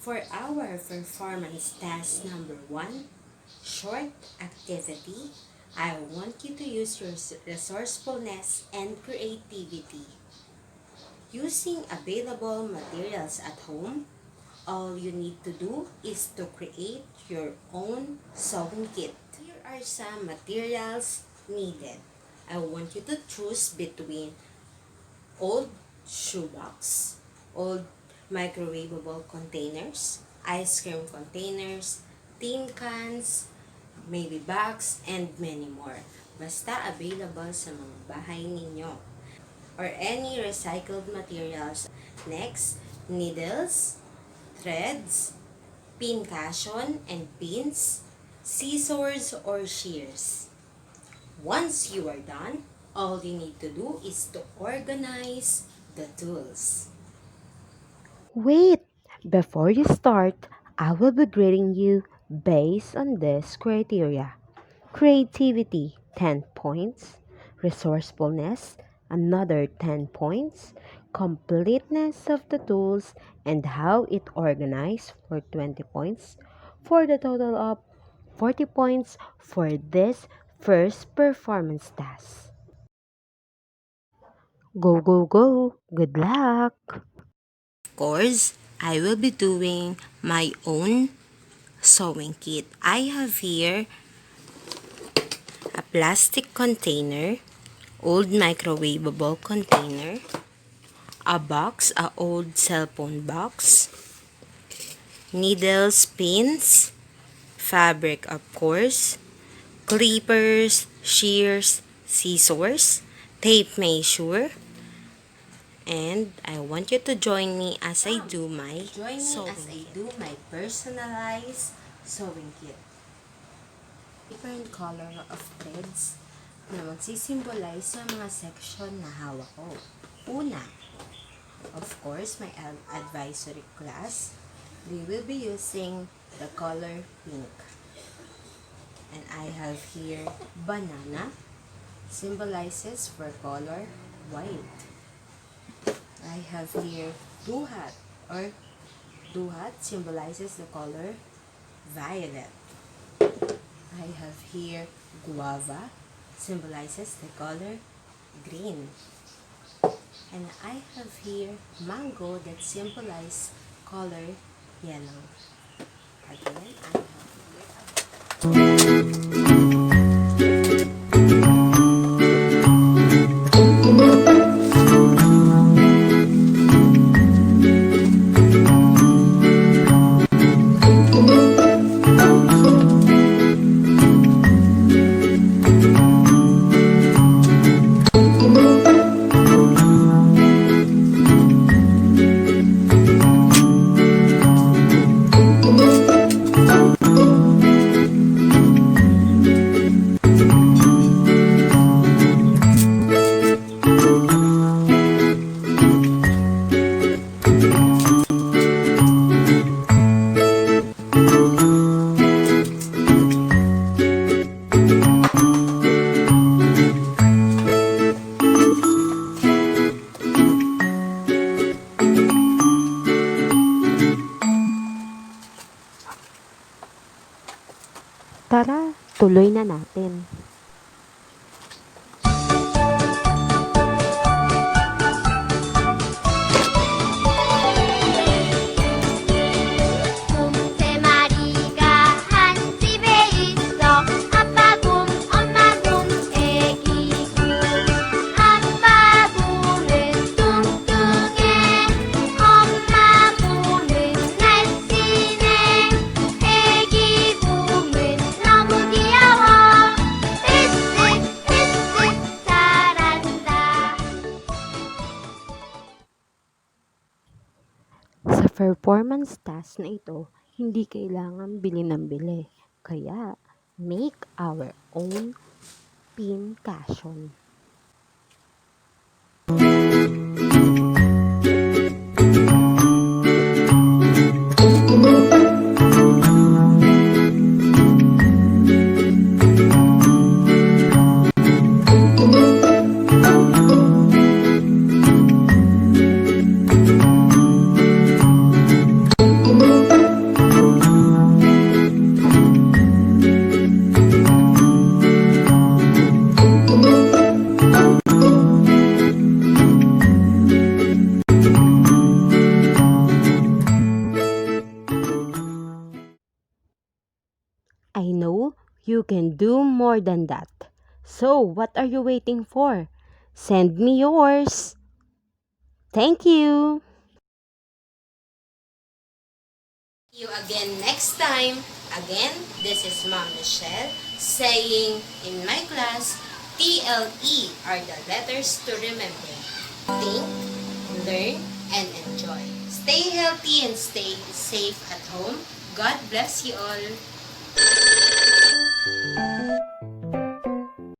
For our performance task number 1, short activity, I want you to use your resourcefulness and creativity. Using available materials at home, all you need to do is to create your own sewing kit. Here are some materials needed. I want you to choose between old shoebox, old microwavable containers, ice cream containers, tin cans, maybe bags, and many more. Basta available sa mga bahay ninyo. Or any recycled materials. Next, needles, threads, pin cushion and pins, scissors or shears. Once you are done, all you need to do is to organize the tools. Wait! Before you start, I will be grading you based on this criteria. Creativity, 10 points. Resourcefulness, another 10 points. Completeness of the tools and how it organized for 20 points. For the total of 40 points for this first performance task. Go, go, go! Good luck! Of course, I will be doing my own sewing kit. I have here a plastic container, old microwavable container, a box, a old cell phone box, needles, pins, fabric of course, clippers, shears, scissors, tape measure, and I want you to join me as I do my personalized sewing kit. Different color of threads na magsisimbolize sa mga section na hawak ko. Una, of course, my advisory class, we will be using the color pink. And I have here banana, symbolizes for color white. I have here duhat, or duhat symbolizes the color violet. I have here guava, symbolizes the color green. And I have here mango that symbolizes color yellow. Again, I have Tara, tuloy na natin. Sa performance task na ito, hindi kailangan bili ng bili. Kaya, make our own pin cushion. You can do more than that. So, what are you waiting for? Send me yours. Thank you. See you again next time. Again, this is Mom Michelle saying in my class, T.L.E are the letters to remember. Think, learn, and enjoy. Stay healthy and stay safe at home. God bless you all.